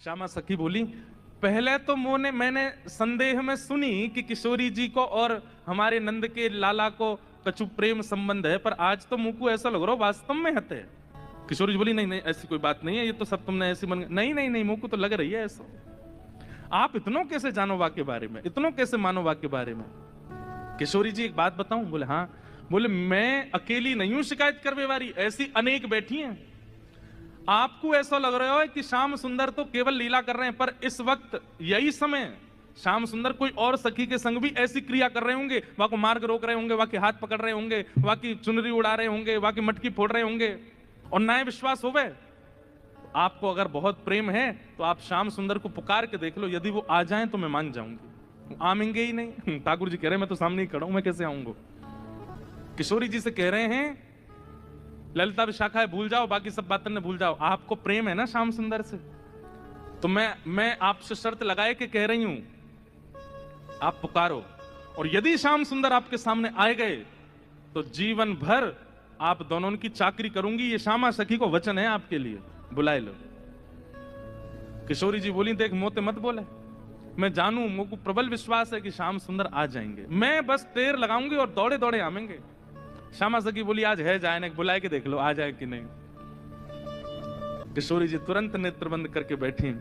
श्यामा सखी बोली, पहले तो मैंने संदेह में सुनी कि किशोरी जी को और हमारे नंद के लाला को कछु प्रेम संबंध है, पर आज तो मुंह को ऐसा लग रहा वास्तव में हते। किशोरी जी बोली, नहीं नहीं ऐसी कोई बात नहीं है, ये तो सब तुमने ऐसी मन। नहीं नहीं नहीं, मुंह को तो लग रही है ऐसा। आप इतनों कैसे जानो वाक्य के बारे में, इतनों कैसे मानो वाक्य के बारे में? किशोरी जी एक बात बताऊं? बोले हाँ। बोले मैं अकेली नहीं हूं शिकायत करने वाली, ऐसी अनेक बैठी हैं। आपको ऐसा लग रहा है कि श्याम सुंदर तो केवल लीला कर रहे हैं, पर इस वक्त यही समय श्याम सुंदर कोई और सखी के संग भी ऐसी क्रिया कर रहे होंगे, वहां को मार्ग रोक रहे होंगे, वहां के हाथ पकड़ रहे होंगे, वहां की चुनरी उड़ा रहे होंगे, वहां की मटकी फोड़ रहे होंगे, और ना विश्वास होवे। आपको अगर बहुत प्रेम है तो आप श्याम सुंदर को पुकार के देख लो, यदि वो आ जाएं तो मैं मान जाऊंगी। आमेंगे ही नहीं। ठाकुर जी कह रहे हैं मैं तो सामने ही खड़ा हूं, मैं कैसे आऊंगा? किशोरी जी से कह रहे हैं ललिता विशाखा है भूल जाओ, बाकी सब बातें ने भूल जाओ, आपको प्रेम है ना श्याम सुंदर से, तो मैं आपसे शर्त लगाए के कह रही हूं, आप पुकारो, और यदि श्याम सुंदर आपके सामने आए गए तो जीवन भर आप दोनों की चाकरी करूंगी। ये श्यामा सखी को वचन है आपके लिए, बुलाए लो। किशोरी जी बोली, देख मोते मत बोले, मैं जानू, मुझको प्रबल विश्वास है कि श्याम सुंदर आ जाएंगे, मैं बस टेर लगाऊंगी और दौड़े दौड़े आवेंगे। श्यामा सखी बोली, आज है जाए ना, बुलाए के देख लो आ जाए कि नहीं। किशोरी जी तुरंत नेत्र बंद करके बैठी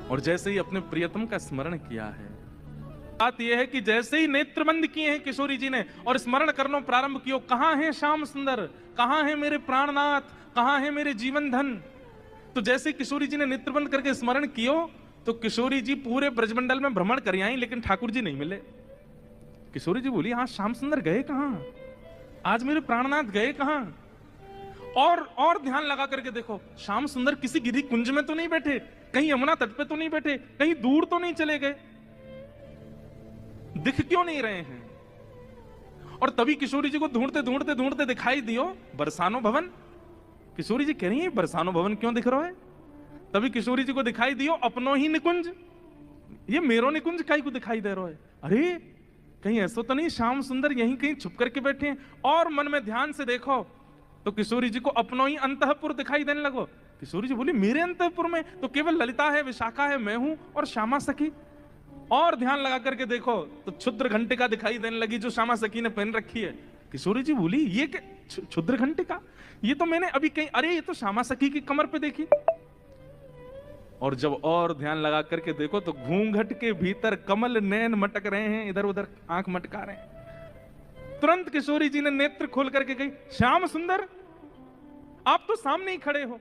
और जैसे ही अपने प्रियतम का स्मरण किया है। बात यह है कि जैसे ही नेत्र बंद किए हैं किशोरी जी ने और स्मरण करना प्रारंभ किया, कहां है श्याम सुंदर, कहां है मेरे प्राणनाथ, कहां है मेरे जीवन धन। तो जैसे किशोरी जी ने नेत्र बंद करके स्मरण किया तो किशोरी जी पूरे ब्रजमंडल में भ्रमण कर आई, लेकिन ठाकुर जी नहीं मिले। किशोरी जी बोली, हाँ श्याम सुंदर गए कहां, आज मेरे प्राणनाथ गए कहां? और ध्यान लगा करके देखो, श्याम सुंदर किसी गिरी कुंज में तो नहीं बैठे, कहीं यमुना तट पे तो नहीं बैठे, कहीं दूर तो नहीं चले गए, दिख क्यों नहीं रहे हैं? और तभी किशोरी जी को ढूंढते ढूंढते ढूंढते दिखाई दियो बरसानो भवन। किशोरी जी कह रही है बरसानो भवन क्यों दिख रहा है? तभी किशोरी जी को दिखाई दियो अपनो ही निकुंज, ये मेरो निकुंज काई को दिखाई दे रहा है? अरे कहीं ऐसा तो नहीं श्याम सुंदर यहीं कहीं छुप करके बैठे हैं? और मन में ध्यान से देखो तो किशोरी जी को अपनो ही अंतःपुर दिखाई देने लगो। किशोरी जी बोली, मेरे अंतःपुर में तो केवल ललिता है, विशाखा है, मैं हूं और श्यामा सखी। और ध्यान लगा करके देखो तो क्षुद्र घंटिका दिखाई देने लगी जो श्यामा सखी ने पहन रखी है। किशोरी जी बोली, ये क्या क्षुद्र घंटिका? ये तो मैंने अभी कहीं, अरे ये तो श्यामा सखी की कमर पे देखी। और जब और ध्यान लगा करके देखो तो घूंघट के भीतर कमल नैन मटक रहे हैं, इधर उधर आंख मटका रहे हैं। तुरंत किशोरी जी ने नेत्र खोल करके कही, श्याम सुंदर आप तो सामने ही खड़े हो।